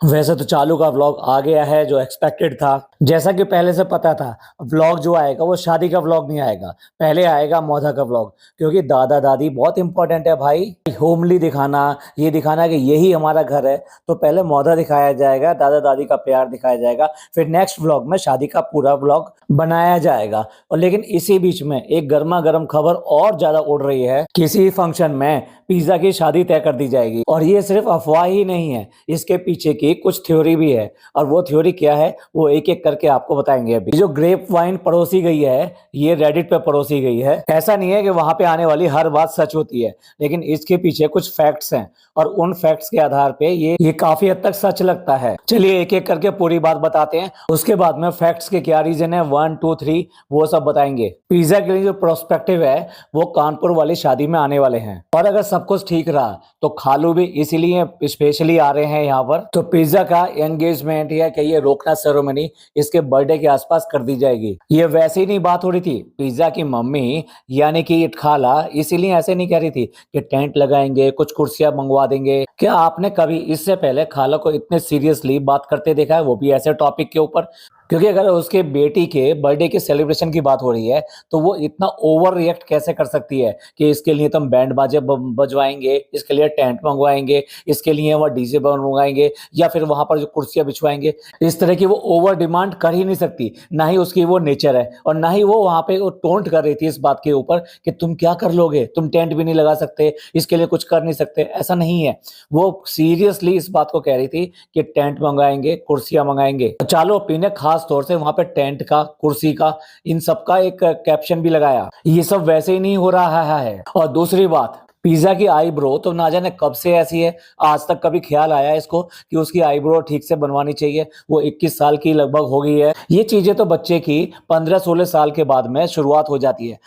वैसे तो चालू का व्लॉग आ गया है जो एक्सपेक्टेड था। जैसा कि पहले से पता था, व्लॉग जो आएगा वो शादी का व्लॉग नहीं आएगा, पहले आएगा मौधा का व्लॉग। क्योंकि दादा दादी बहुत इंपॉर्टेंट है भाई। होमली दिखाना, ये दिखाना कि यही हमारा घर है, तो पहले मौधा दिखाया जाएगा, दादा दादी का प्यार दिखाया जाएगा, फिर नेक्स्ट व्लॉग में शादी का पूरा व्लॉग बनाया जाएगा। और लेकिन इसी बीच में एक गर्मा गर्म खबर और ज्यादा उड़ रही है, किसी फंक्शन में पिज्जा की शादी तय कर दी जाएगी। और ये सिर्फ अफवाह ही नहीं है, इसके पीछे की कुछ थ्योरी भी है। और वो थ्योरी क्या है वो एक एक करके आपको बताएंगे। अभी जो ग्रेप वाइन परोसी गई है, ये रेडिट पे परोसी गई है। ऐसा नहीं है कि वहां पे आने वाली हर बात सच होती है, लेकिन इसके पीछे कुछ फैक्ट्स हैं और उन फैक्ट्स के आधार पे ये काफी हद तक सच लगता है। चलिए एक एक करके पूरी बात बताते हैं, उसके बाद में फैक्ट्स के क्या रीजन है, 1 2 3 वो सब बताएंगे। पिज्जा के लिए जो प्रोस्पेक्टिव है वो कानपुर वाली शादी में आने वाले हैं। और अगर सब कुछ ठीक रहा तो खालू भी इसीलिए स्पेशली आ रहे हैं यहाँ पर। तो पिज्जा का एंगेजमेंट या कहिए रोकना सेरेमनी इसके बर्थडे के आसपास कर दी जाएगी। ये वैसे ही नहीं बात हो रही थी, पिज्जा की मम्मी यानी कि खाला इसीलिए ऐसे नहीं कह रही थी कि टेंट लगाएंगे, कुछ कुर्सियां मंगवा देंगे। क्या आपने कभी इससे पहले खाला को इतने सीरियसली बात करते देखा है, वो भी ऐसे टॉपिक के ऊपर? क्योंकि अगर उसके बेटी के बर्थडे के सेलिब्रेशन की बात हो रही है तो वो इतना ओवर रिएक्ट कैसे कर सकती है कि इसके लिए तुम बैंड बाजे बजवाएंगे, इसके लिए टेंट मंगवाएंगे, इसके लिए वो डीजे मंगवाएंगे, या फिर वहां पर जो कुर्सियां बिछवाएंगे। इस तरह की वो ओवर डिमांड कर ही नहीं सकती, ना ही उसकी वो नेचर है। और ना ही वो वहां पे वो टोंट कर रही थी इस बात के ऊपर कि तुम क्या कर लोगे, तुम टेंट भी नहीं लगा सकते, इसके लिए कुछ कर नहीं सकते। ऐसा नहीं है, वो सीरियसली इस बात को कह रही थी कि टेंट मंगाएंगे, कुर्सियां मंगाएंगे। चालो पी ने खास तौर से वहां पे टेंट का, कुर्सी का, इन सब का एक कैप्शन भी लगाया। ये सब वैसे ही नहीं हो रहा है। और दूसरी बात, पिज्जा की आईब्रो तो ना जाने कब से ऐसी है, आज तक कभी ख्याल आया इसको कि उसकी आईब्रो ठीक से बनवानी चाहिए? वो 21 साल की लगभग हो गई है। ये चीजें तो बच्चे की 15-16 साल के बाद में शुरुआत हो जाती है।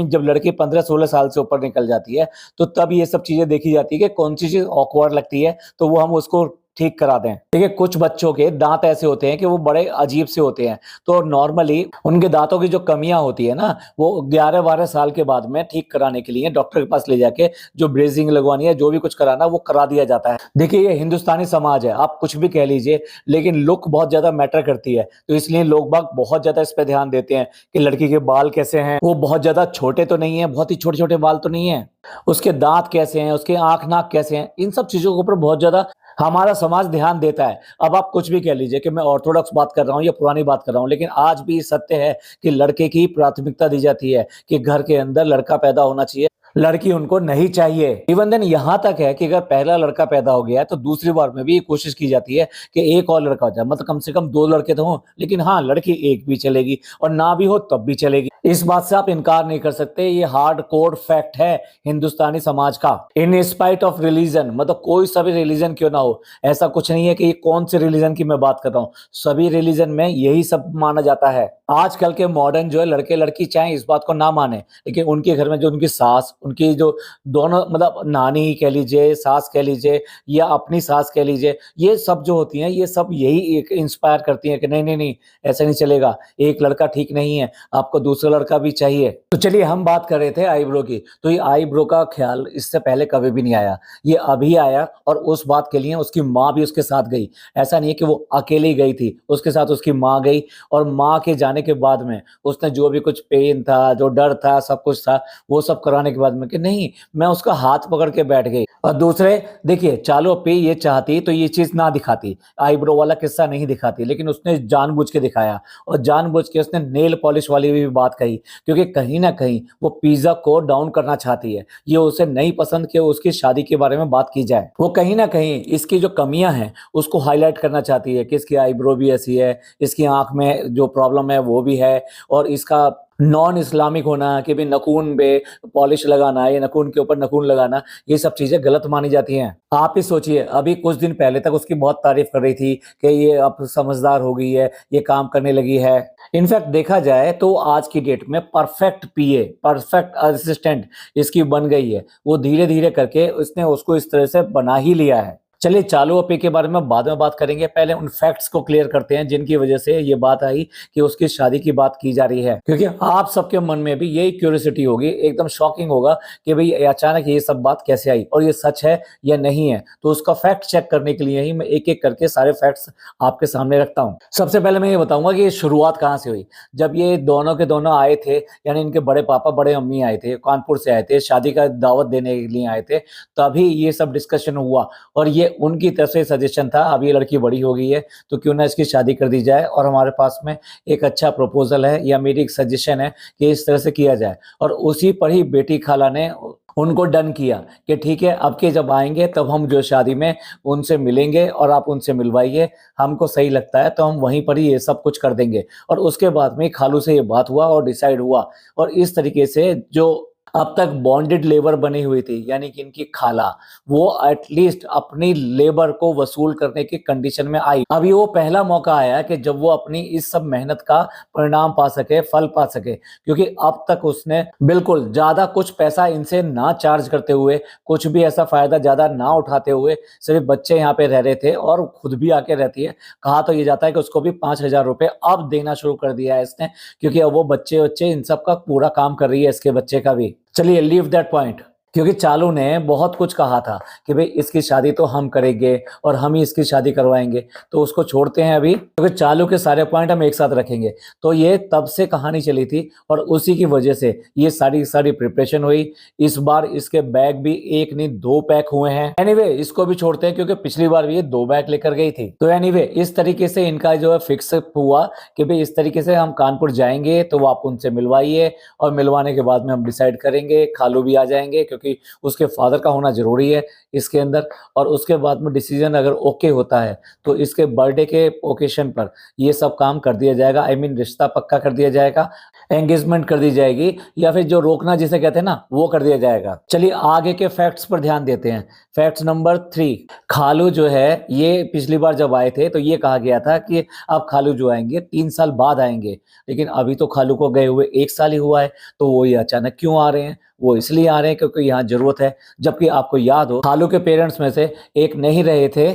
जब लड़की 15-16 साल से ऊपर निकल जाती है तो तब ये सब चीजें देखी जाती है कि कौन सी चीज ऑकवर्ड लगती है तो वो हम उसको ठीक करा दें। देखिए कुछ बच्चों के दांत ऐसे होते हैं कि वो बड़े अजीब से होते हैं, तो नॉर्मली उनके दांतों की जो कमियां होती है ना, वो 11-12 साल के बाद में ठीक कराने के लिए डॉक्टर के पास ले जाके जो ब्रेजिंग लगवानी है, जो भी कुछ कराना वो करा दिया जाता है। देखिए ये हिंदुस्तानी समाज है, आप कुछ भी कह लीजिए, लेकिन लुक बहुत ज्यादा मैटर करती है। तो इसलिए लोग बाग बहुत ज्यादा इस पे ध्यान देते हैं कि लड़की के बाल कैसे हैं, वो बहुत ज्यादा छोटे तो नहीं है, बहुत ही छोटे छोटे बाल तो नहीं है, उसके दांत कैसे हैं, उसके आंख नाक कैसे हैं, इन सब चीजों के ऊपर बहुत ज्यादा हमारा समाज ध्यान देता है। अब आप कुछ भी कह लीजिए कि मैं ऑर्थोडॉक्स बात कर रहा हूँ या पुरानी बात कर रहा हूँ, लेकिन आज भी सत्य है कि लड़के की प्राथमिकता दी जाती है कि घर के अंदर लड़का पैदा होना चाहिए, लड़की उनको नहीं चाहिए। इवन देन यहाँ तक है कि अगर पहला लड़का पैदा हो गया है तो दूसरी बार में भी ये कोशिश की जाती है कि एक और लड़का हो जाए, मतलब कम से कम 2 लड़के तो हों, लेकिन हाँ लड़की एक भी चलेगी, और ना भी हो तब भी चलेगी। इस बात से आप इनकार नहीं कर सकते, ये हार्ड कोड फैक्ट है हिंदुस्तानी समाज का। इन स्पाइट ऑफ रिलीजन, मतलब कोई सा भी रिलीजन क्यों ना हो, ऐसा कुछ नहीं है कि ये कौन से रिलीजन की मैं बात कर रहा हूँ, सभी रिलीजन में यही सब माना जाता है। आजकल के मॉडर्न जो है लड़के लड़की चाहे इस बात को ना माने, लेकिन उनके घर में जो उनकी सास, उनकी जो दोनों मतलब नानी कह लीजिए, सास कह लीजिए, या अपनी सास कह लीजिए, ये सब जो होती हैं ये सब यही एक इंस्पायर करती हैं कि नहीं नहीं नहीं ऐसा नहीं चलेगा, एक लड़का ठीक नहीं है, आपको दूसरा लड़का भी चाहिए। तो चलिए हम बात कर रहे थे आईब्रो की, तो ये आईब्रो का ख्याल इससे पहले कभी भी नहीं आया, ये अभी आया। और उस बात के लिए उसकी माँ भी उसके साथ गई, ऐसा नहीं है कि वो अकेली गई थी, उसके साथ उसकी माँ गई। और माँ के जाने के बाद में उसने जो भी कुछ पेन था, जो डर था, सब कुछ था, वो सब कराने के बाद में कि नहीं, मैं उसका हाथ पकड़ के बैठ गई। और दूसरे देखिए, चालो पे ये चाहती तो ये चीज ना दिखाती, आईब्रो वाला किस्सा नहीं दिखाती, लेकिन उसने जानबूझ के दिखाया। और जानबूझ के उसने नेल पॉलिश वाली भी बात कही, क्योंकि कहीं ना कहीं वो पिज्जा को डाउन करना चाहती है। ये उसे नहीं पसंद कि उसकी शादी के बारे में बात की जाए, वो कहीं ना कहीं इसकी जो कमियां हैं उसको हाईलाइट करना चाहती है कि इसकी आईब्रो भी ऐसी है, इसकी आंख में जो प्रॉब्लम है वो भी है, और इसका नॉन इस्लामिक होना कि भाई नखून पे पॉलिश लगाना या नखून के ऊपर नखून लगाना, ये सब चीजें गलत मानी जाती हैं। आप ही सोचिए, अभी कुछ दिन पहले तक उसकी बहुत तारीफ कर रही थी कि ये अब समझदार हो गई है, ये काम करने लगी है। इनफैक्ट देखा जाए तो आज की डेट में परफेक्ट पीए, परफेक्ट असिस्टेंट इसकी बन गई है। वो धीरे धीरे करके उसने उसको इस तरह से बना ही लिया है। चलिए चालू और पे के बारे में बाद में बात करेंगे, पहले उन फैक्ट्स को क्लियर करते हैं जिनकी वजह से ये बात आई कि उसकी शादी की बात की जा रही है, क्योंकि आप सबके मन में भी यही क्यूरियोसिटी होगी, एकदम शॉकिंग होगा कि भाई अचानक ये सब बात कैसे आई और ये सच है या नहीं है। तो उसका फैक्ट चेक करने के लिए ही मैं एक एक करके सारे फैक्ट्स आपके सामने रखता हूँ। सबसे पहले मैं ये बताऊंगा कि ये शुरुआत कहाँ से हुई। जब ये दोनों के दोनों आए थे, यानी इनके बड़े पापा बड़े अम्मी आए थे, कानपुर से आए थे, शादी का दावत देने के लिए आए थे, तभी ये सब डिस्कशन हुआ और ये उनकी तरफ से सजेशन था। अब ये लड़की बड़ी हो गई है तो क्यों ना इसकी शादी कर दी जाए, और हमारे पास में एक अच्छा प्रपोजल है या मेरी एक सजेशन है कि इस तरह से किया जाए। और उसी पर ही बेटी खाला ने उनको डन किया कि ठीक है, अब के जब आएंगे तब हम जो शादी में उनसे मिलेंगे और आप उनसे मिलवाइए, हमको सही लगता है तो हम वहीं पर ही ये सब कुछ कर देंगे। और उसके बाद में खालू से ये बात हुआ और डिसाइड हुआ, और इस तरीके से जो अब तक बॉन्डेड लेबर बनी हुई थी, यानी कि इनकी खाला, वो एटलीस्ट अपनी लेबर को वसूल करने की कंडीशन में आई। अभी वो पहला मौका आया कि जब वो अपनी इस सब मेहनत का परिणाम पा सके, फल पा सके, क्योंकि अब तक उसने बिल्कुल ज्यादा कुछ पैसा इनसे ना चार्ज करते हुए, कुछ भी ऐसा फायदा ज्यादा ना उठाते हुए, सिर्फ बच्चे यहाँ पे रह रहे थे और खुद भी आके रहती है। कहा तो ये जाता है कि उसको भी 5,000 रुपए अब देना शुरू कर दिया है इसने, क्योंकि अब वो बच्चे बच्चे इन सब का पूरा काम कर रही है, इसके बच्चे का भी। चलिए लीव दैट पॉइंट, क्योंकि चालू ने बहुत कुछ कहा था कि भाई इसकी शादी तो हम करेंगे और हम ही इसकी शादी करवाएंगे, तो उसको छोड़ते हैं अभी, क्योंकि चालू के सारे पॉइंट हम एक साथ रखेंगे। तो ये तब से कहानी चली थी और उसी की वजह से ये सारी प्रिपरेशन हुई। इस बार इसके बैग भी एक नहीं 2 पैक हुए हैं। एनीवे इसको भी छोड़ते हैं, क्योंकि पिछली बार भी ये 2 बैग लेकर गई थी। तो एनीवे इस तरीके से इनका जो है फिक्स हुआ कि भाई इस तरीके से हम कानपुर जाएंगे, तो आप उनसे मिलवाइए और मिलवाने के बाद में हम डिसाइड करेंगे। खालू भी आ जाएंगे क्योंकि उसके फादर का होना जरूरी है इसके अंदर। और उसके बाद में डिसीजन अगर ओके होता है तो इसके बर्थडे के ओकेशन पर ये सब काम कर दिया जाएगा। आई मीन रिश्ता पक्का कर दिया जाएगा, एंगेजमेंट कर दी जाएगी, या फिर जो रोकना जिसे कहते हैं ना, वो कर दिया जाएगा। चलिए आगे के फैक्ट्स पर ध्यान देते हैं। फैक्ट नंबर 3, खालू जो है, ये पिछली बार जब आए थे तो ये कहा गया था कि अब खालू जो आएंगे 3 साल बाद आएंगे, लेकिन अभी तो खालू को गए हुए 1 साल ही हुआ है। तो वो ये अचानक क्यों आ रहे हैं? वो इसलिए आ रहे हैं क्योंकि यहाँ जरूरत है। जबकि आपको याद हो, खालू के पेरेंट्स में से एक नहीं रहे थे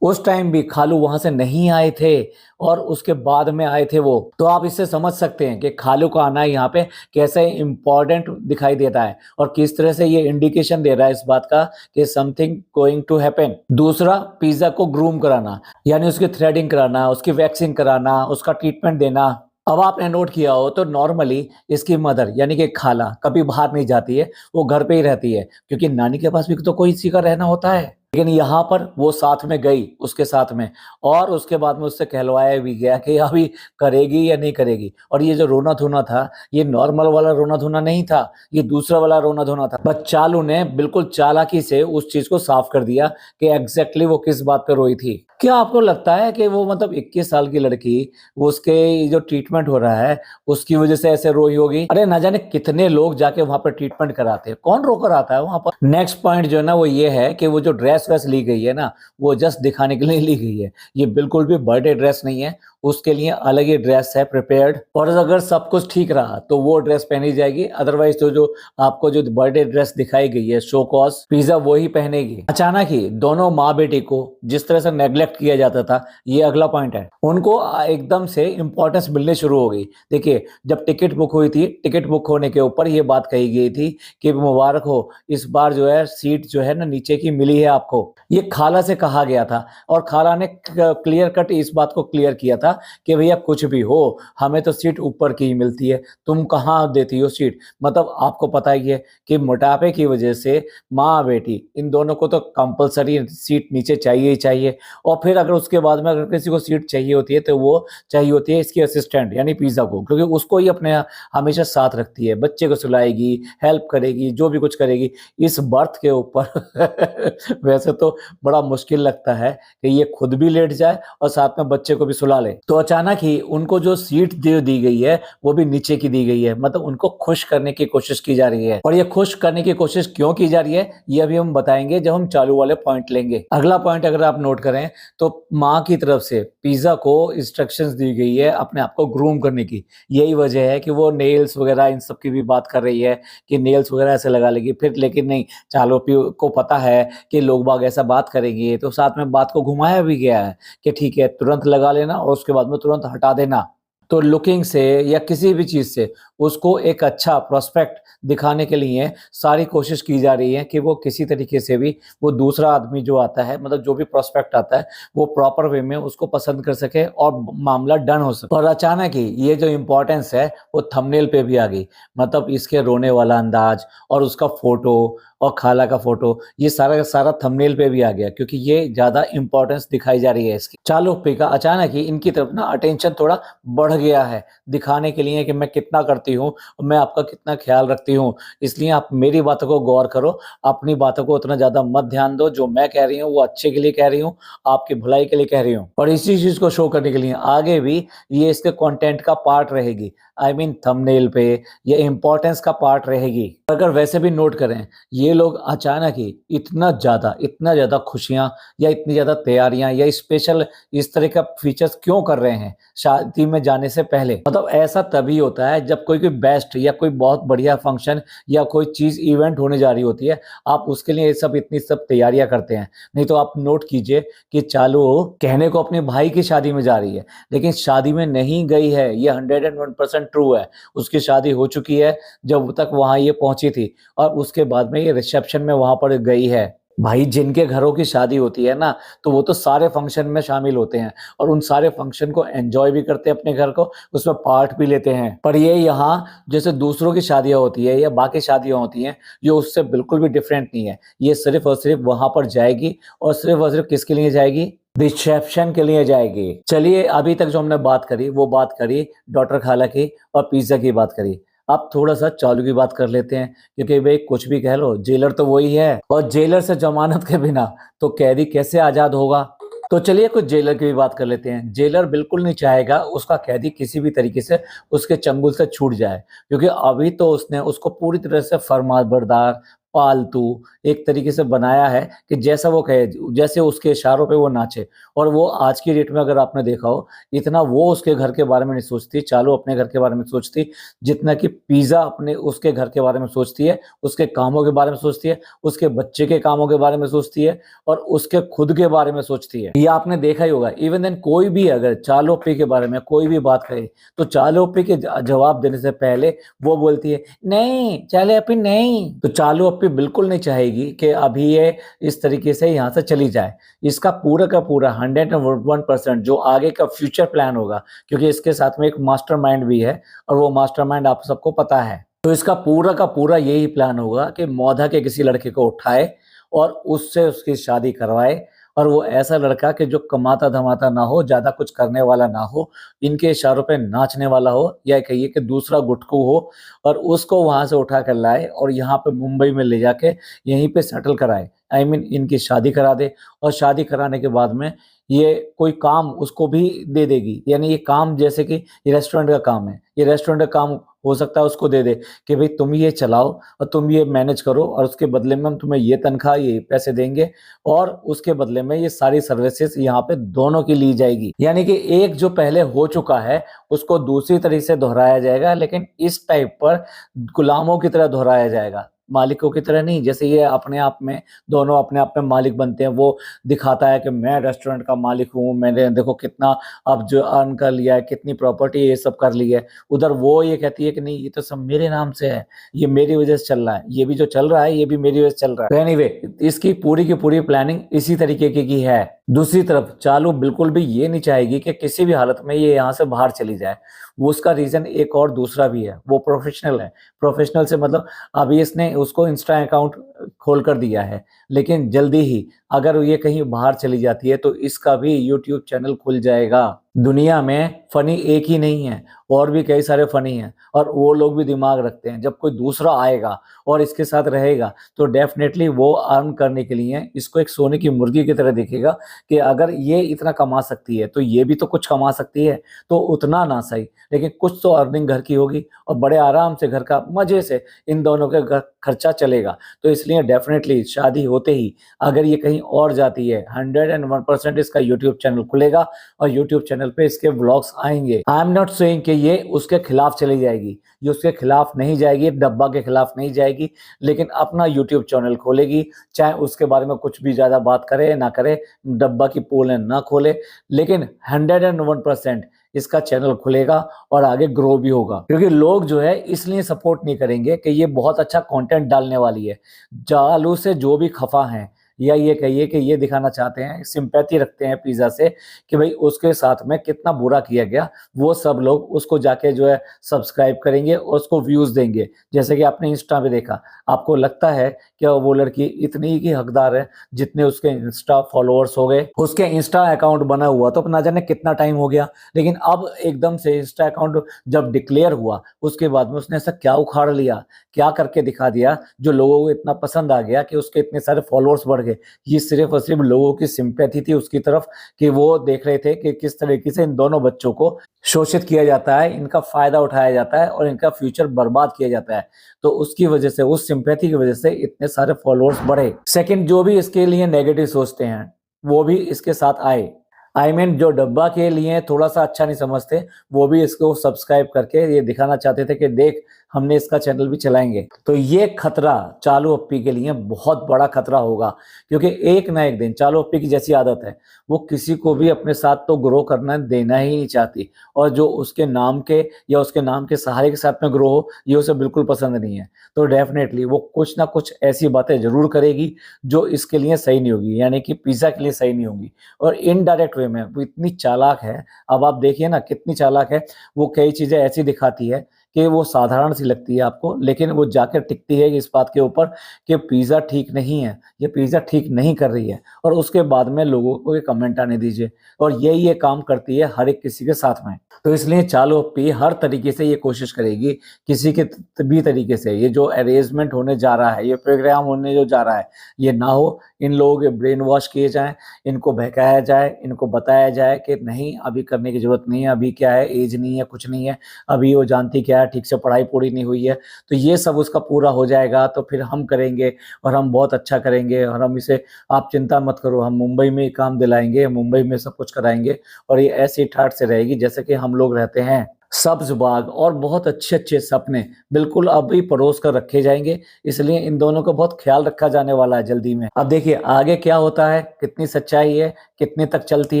उस टाइम भी, खालू वहां से नहीं आए थे और उसके बाद में आए थे वो। तो आप इससे समझ सकते हैं कि खालू का आना यहाँ पे कैसे इंपॉर्टेंट दिखाई देता है और किस तरह से ये इंडिकेशन दे रहा है इस बात का कि समथिंग गोइंग टू हैपन। दूसरा, पिज्जा को ग्रूम कराना, यानी उसकी थ्रेडिंग कराना, उसकी वैक्सिंग कराना, उसका ट्रीटमेंट देना। अब आपने नोट किया हो तो नॉर्मली इसकी मदर यानी कि खाला कभी बाहर नहीं जाती है, वो घर पे ही रहती है, क्योंकि नानी के पास भी तो कोई सी का रहना होता है। लेकिन यहाँ पर वो साथ में गई उसके साथ में, और उसके बाद में उससे कहलवाया भी गया कि अभी करेगी या नहीं करेगी। और ये जो रोना धोना था, ये नॉर्मल वाला रोना धोना नहीं था, ये दूसरा वाला रोना धोना था। बस चालू ने बिल्कुल चालाकी से उस चीज को साफ कर दिया कि एग्जैक्टली वो किस बात पे रोई थी। क्या आपको लगता है कि वो मतलब 21 साल की लड़की, वो उसके जो ट्रीटमेंट हो रहा है उसकी वजह से ऐसे रोई होगी? अरे ना जाने कितने लोग जाके वहां पर ट्रीटमेंट कराते हैं, कौन रोकर आता है वहां पर। नेक्स्ट पॉइंट जो है ना वो ये है कि वो जो ड्रेस वैस ली गई है ना, वो जस्ट दिखाने के लिए ली गई है। ये बिल्कुल भी बर्थडे ड्रेस नहीं है, उसके लिए अलग ही ड्रेस है प्रिपेयर्ड। और अगर सब कुछ ठीक रहा तो वो ड्रेस पहनी जाएगी, अदरवाइज तो जो आपको जो बर्थडे ड्रेस दिखाई गई है शो कॉज पिज्जा, वो ही पहनेगी। अचानक ही दोनों माँ बेटी को जिस तरह से नेग्लेक्ट किया जाता था, ये अगला पॉइंट है, उनको एकदम से इंपॉर्टेंस मिलने शुरू हो गई। देखिए जब टिकट बुक हुई थी, टिकट बुक होने के ऊपर ये बात कही गई थी कि मुबारक हो, इस बार जो है सीट जो है ना नीचे की मिली है आपको। ये खाला से कहा गया था और खाला ने क्लियर कट इस बात को क्लियर किया था कि भैया कुछ भी हो, हमें तो सीट ऊपर की ही मिलती है, तुम कहाँ देती हो सीट। मतलब आपको पता ही है कि मोटापे की वजह से माँ बेटी इन दोनों को तो कंपलसरी सीट नीचे चाहिए ही चाहिए। और फिर अगर उसके बाद में अगर किसी को सीट चाहिए होती है तो वो चाहिए होती है इसकी असिस्टेंट यानी पिज्जा को, क्योंकि उसको ही अपने हमेशा साथ रखती है, बच्चे को सुलाएगी, हेल्प करेगी, जो भी कुछ करेगी। इस बर्थ के ऊपर वैसे तो बड़ा मुश्किल लगता है कि ये खुद भी लेट जाए और साथ में बच्चे को भी सुला ले। तो अचानक ही उनको जो सीट दे दी गई है वो भी नीचे की दी गई है, मतलब उनको खुश करने की कोशिश की जा रही है। और ये खुश करने की कोशिश क्यों की जा रही है ये अभी हम बताएंगे जब हम चालू वाले पॉइंट लेंगे। अगला पॉइंट अगर आप नोट करें तो माँ की तरफ से पिज़्ज़ा को इंस्ट्रक्शंस दी गई है अपने आप को ग्रूम करने की। यही वजह है कि वो नेल्स वगैरह इन सब की भी बात कर रही है कि नेल्स वगैरह ऐसे लगा लेगी। फिर लेकिन नहीं, चालोपी को पता है कि लोग बाग ऐसा बात करेंगे, तो साथ में बात को घुमाया भी गया है कि ठीक है, तुरंत लगा लेना और उसके बाद में तुरंत हटा देना। तो लुकिंग से या किसी भी चीज़ से उसको एक अच्छा प्रोस्पेक्ट दिखाने के लिए सारी कोशिश की जा रही है कि वो किसी तरीके से भी वो दूसरा आदमी जो आता है, मतलब जो भी प्रोस्पेक्ट आता है, वो प्रॉपर वे में उसको पसंद कर सके और मामला डन हो सके। और अचानक ही ये जो इम्पोर्टेंस है वो थंबनेल पे भी आ गई। मतलब इसके रोने वाला अंदाज और उसका फ़ोटो और खाला का फ़ोटो, ये सारा का सारा थंबनेल पे भी आ गया, क्योंकि ये ज़्यादा इम्पोर्टेंस दिखाई जा रही है इसकी। चालोपी का अचानक ही इनकी तरफ ना अटेंशन थोड़ा बढ़ गया है, दिखाने के लिए कि मैं कितना करती हूँ, मैं आपका कितना ख़्याल रखती हूँ। इसलिए आप मेरी बातों को गौर करो, अपनी बातों को उतना ज़्यादा मत ध्यान दो। जो मैं कह रही हूँ वो अच्छे के लिए कह रही हूँ, आपकी भलाई के लिए कह रही हूँ। और इसी चीज़ को शो करने के लिए आगे भी ये इसके कंटेंट का पार्ट रहेगी। आई मीन थंबनेल पे ये इम्पोर्टेंस का पार्ट रहेगी। अगर वैसे भी नोट करें, ये लोग अचानक ही इतना ज़्यादा खुशियाँ या इतनी ज़्यादा तैयारियाँ या स्पेशल इस तरह का फीचर्स क्यों कर रहे हैं शादी में जाने से पहले? मतलब ऐसा तभी होता है जब कोई बेस्ट या कोई बहुत बढ़िया फंक्शन या कोई चीज़ इवेंट होने जा रही होती है, आप उसके लिए ये सब इतनी सब तैयारियाँ करते हैं। नहीं तो आप नोट कीजिए कि चालू कहने को अपने भाई की शादी में जा रही है, लेकिन शादी में नहीं गई है, ये 101% ट्रू है। उसकी शादी हो चुकी है जब तक वहाँ ये पहुँची थी, और उसके बाद में ये रिसेप्शन में वहाँ पर गई है। भाई जिनके घरों की शादी होती है ना, तो वो तो सारे फंक्शन में शामिल होते हैं और उन सारे फंक्शन को एन्जॉय भी करते हैं अपने घर को, उसमें पार्ट भी लेते हैं। पर ये यहाँ जैसे दूसरों की शादियाँ होती है या बाकी शादियाँ होती हैं, ये उससे बिल्कुल भी डिफरेंट नहीं है। ये सिर्फ़ और सिर्फ़ वहाँ पर जाएगी और सिर्फ़ और सिर्फ़ किसके लिए जाएगी? रिसेप्शन के लिए जाएगी। चलिए अभी तक जो हमने बात करी, वो बात करी डॉटर खाला की और पिज़्ज़ा की बात करी। अब थोड़ा-सा चालू की बात कर लेते हैं, क्योंकि भई कुछ भी कह लो, जेलर तो वही है और जेलर से ज़मानत के बिना तो कैदी कैसे आज़ाद होगा? तो चलिए कुछ जेलर की भी बात कर लेते हैं। जेलर बिल्कुल नहीं चाहेगा उसका कैदी किसी भी तरीके से उसके चंगुल से छूट जाए, क्योंकि अभी तो उसने उसको पूरी तरह से फरमाबरदार, पालतू एक तरीके से बनाया है कि जैसा वो कहे, जैसे उसके इशारों पे वो नाचे। और वो आज की डेट में अगर आपने देखा हो, इतना वो उसके घर के बारे में नहीं सोचती, चालू अपने घर के बारे में सोचती, जितना कि पिज़्ज़ा अपने उसके घर के बारे में सोचती है, उसके कामों के बारे में सोचती है, उसके बच्चे के कामों के बारे में सोचती है और उसके खुद के बारे में सोचती है। ये आपने देखा ही होगा। इवन देन कोई भी अगर चालोपी के बारे में कोई भी बात कहे, तो चालोपी के जवाब देने से पहले वो बोलती है, नहीं चालोपी नहीं। तो चालोपी बिल्कुल नहीं चाहेगी कि अभी ये इस तरीके से यहाँ से चली जाए। इसका पूरा का पूरा 101% जो आगे का फ्यूचर प्लान होगा, क्योंकि इसके साथ में एक मास्टरमाइंड भी है और वो मास्टरमाइंड आप सबको पता है। तो इसका पूरा का पूरा यही प्लान होगा कि मौधा के किसी लड़के को उठाए और उससे उसकी शादी करवाए, और वो ऐसा लड़का कि जो कमाता-धमाता ना हो, ज़्यादा कुछ करने वाला ना हो, इनके इशारों पे नाचने वाला हो, या कहिए कि दूसरा गुटकू हो, और उसको वहाँ से उठा कर लाए और यहाँ पे मुंबई में ले जाके यहीं पे सेटल कराए। आई मीन इनकी शादी करा दे, और शादी कराने के बाद में ये कोई काम उसको भी दे देगी। यानी ये काम जैसे कि ये रेस्टोरेंट का काम है, ये रेस्टोरेंट का काम हो सकता है उसको दे दे कि भई तुम ये चलाओ और तुम ये मैनेज करो, और उसके बदले में हम तुम्हें ये तनख्वाह, ये पैसे देंगे, और उसके बदले में ये सारी सर्विसेज़ यहाँ पे दोनों की ली जाएगी। यानी कि एक जो पहले हो चुका है, उसको दूसरी तरीके से दोहराया जाएगा, लेकिन इस टाइप पर गुलामों की तरह दोहराया जाएगा, मालिकों की तरह नहीं। जैसे ये अपने आप में दोनों अपने आप में मालिक बनते हैं, वो दिखाता है कि मैं रेस्टोरेंट का मालिक हूँ, मैंने देखो कितना अब जो अर्न कर लिया है, कितनी प्रॉपर्टी ये सब कर ली है। उधर वो ये कहती है कि नहीं, ये तो सब मेरे नाम से है, ये मेरी वजह से चल रहा है, ये भी जो चल रहा है ये भी मेरी वजह से चल रहा है। एनीवे इसकी पूरी की पूरी प्लानिंग इसी तरीके की है। दूसरी तरफ चालू बिल्कुल भी ये नहीं चाहेगी कि किसी भी हालत में ये यहाँ से बाहर चली जाए। वो उसका रीज़न एक और दूसरा भी है, वो प्रोफेशनल है। प्रोफेशनल से मतलब अभी इसने उसको इंस्टा अकाउंट खोल कर दिया है, लेकिन जल्दी ही अगर ये कहीं बाहर चली जाती है तो इसका भी यूट्यूब चैनल खुल जाएगा। दुनिया में फ़नी एक ही नहीं है, और भी कई सारे फ़नी हैं, और वो लोग भी दिमाग रखते हैं। जब कोई दूसरा आएगा और इसके साथ रहेगा, तो डेफ़िनेटली वो अर्न करने के लिए इसको एक सोने की मुर्गी की तरह देखेगा कि अगर ये इतना कमा सकती है, तो ये भी तो कुछ कमा सकती है। तो उतना ना सही, लेकिन कुछ तो अर्निंग घर की होगी, और बड़े आराम से घर का मज़े से इन दोनों का खर्चा चलेगा। तो इसलिए डेफ़िनेटली शादी होते ही अगर ये कहीं और जाती है 101% इसका यूट्यूब चैनल खुलेगा और यूट्यूब चैनल पे इसके व्लॉग्स आएंगे। आई एम नॉट सेइंग कि ये उसके खिलाफ चली जाएगी, ये उसके खिलाफ नहीं जाएगी, डब्बा के खिलाफ नहीं जाएगी, लेकिन अपना यूट्यूब चैनल खोलेगी। चाहे उसके बारे में कुछ भी ज़्यादा बात करे ना करे, डब्बा की पोलें ना खोले, लेकिन 101% इसका चैनल खुलेगा और आगे ग्रो भी होगा। क्योंकि लोग जो है इसलिए सपोर्ट नहीं करेंगे कि ये बहुत अच्छा कंटेंट डालने वाली है। चालू से जो भी खफा हैं या ये कहिए कि ये दिखाना चाहते हैं, सिंपैथी रखते हैं पिज़्ज़ा से कि भाई उसके साथ में कितना बुरा किया गया, वो सब लोग उसको जाके जो है सब्सक्राइब करेंगे और उसको व्यूज़ देंगे। जैसे कि आपने इंस्टा पे देखा, आपको लगता है कि वो लड़की इतनी ही हकदार है जितने उसके इंस्टा फॉलोअर्स हो गए। उसके इंस्टा अकाउंट बना हुआ तो ना जाने कितना टाइम हो गया, लेकिन अब एकदम से इंस्टा अकाउंट जब डिक्लेयर हुआ उसके बाद में उसने ऐसा क्या उखाड़ लिया, क्या करके दिखा दिया जो लोगों को इतना पसंद आ गया कि उसके इतने सारे फॉलोअर्स बढ़ गए। ये सिर्फ और सिर्फ लोगों की सिंपैथी थी उसकी तरफ कि वो देख रहे थे कि किस तरीके से इन दोनों बच्चों को शोषित किया जाता है, इनका फायदा उठाया जाता है और इनका फ्यूचर बर्बाद किया जाता है। तो उसकी वजह से, उस सिंपैथी की वजह से इतने सारे फॉलोअर्स बढ़े। सेकंड, जो भी इसके लिए नेगेटिव सोचते हैं वो भी इसके साथ आए। आई मीन जो डब्बा के लिए थोड़ा सा अच्छा नहीं समझते वो भी इसको सब्सक्राइब करके ये दिखाना चाहते थे कि देख हमने इसका चैनल भी चलाएंगे। तो ये खतरा चालू अप्पी के लिए बहुत बड़ा खतरा होगा, क्योंकि एक ना एक दिन चालू अप्पी की जैसी आदत है, वो किसी को भी अपने साथ तो ग्रो करना देना ही नहीं चाहती, और जो उसके नाम के या उसके नाम के सहारे के साथ में ग्रो हो ये उसे बिल्कुल पसंद नहीं है। तो डेफिनेटली वो कुछ ना कुछ ऐसी बातें जरूर करेगी जो इसके लिए सही नहीं होगी, यानी कि पिज़्ज़ा के लिए सही नहीं होगी। और इनडायरेक्ट वे में वो इतनी चालाक है, अब आप देखिए ना कितनी चालाक है, वो कई चीज़ें ऐसी दिखाती है कि वो साधारण सी लगती है आपको, लेकिन वो जाकर टिकती है इस बात के ऊपर कि पिज़्ज़ा ठीक नहीं है, ये पिज़्ज़ा ठीक नहीं कर रही है, और उसके बाद में लोगों को ये कमेंट आने दीजिए। और यही ये काम करती है हर एक किसी के साथ में। तो इसलिए चालू अप्पी हर तरीके से ये कोशिश करेगी किसी के भी तरीके से ये जो अरेंजमेंट होने जा रहा है, ये प्रोग्राम होने जो जा रहा है, ये ना हो, इन लोगों के ब्रेन वॉश किए जाएं, इनको बहकाया जाए, इनको बताया जाए कि नहीं अभी करने की जरूरत नहीं है, अभी क्या है, एज नहीं है, कुछ नहीं है, अभी वो जानती क्या है, ठीक से पढ़ाई पूरी नहीं हुई है, तो ये सब उसका पूरा हो जाएगा तो फिर हम करेंगे और हम बहुत अच्छा करेंगे, और हम इसे, आप चिंता मत करो, हम मुंबई में काम दिलाएंगे, मुंबई में सब कुछ कराएंगे, और ये ऐसी ठाट से रहेगी जैसे कि हम लोग रहते हैं। सब्ज बाग और बहुत अच्छे अच्छे सपने बिल्कुल अभी परोस कर रखे जाएंगे, इसलिए इन दोनों का बहुत ख्याल रखा जाने वाला है जल्दी में। अब देखिए आगे क्या होता है, कितनी सच्चाई है, कितने तक चलती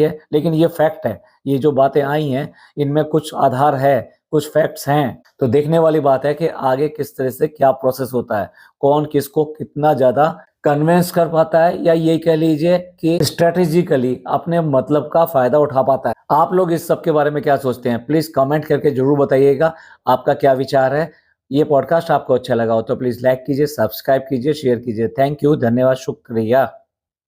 है, लेकिन ये फैक्ट है, ये जो बातें आई हैं इनमें कुछ आधार है, कुछ फैक्ट्स हैं। तो देखने वाली बात है कि आगे किस तरह से क्या प्रोसेस होता है, कौन किसको कितना ज्यादा कन्विंस कर पाता है, या ये कह लीजिए कि स्ट्रेटेजिकली अपने मतलब का फायदा उठा पाता है। आप लोग इस सब के बारे में क्या सोचते हैं, प्लीज कमेंट करके जरूर बताइएगा आपका क्या विचार है। ये पॉडकास्ट आपको अच्छा लगा हो तो प्लीज लाइक कीजिए, सब्सक्राइब कीजिए, शेयर कीजिए। थैंक यू, धन्यवाद, शुक्रिया।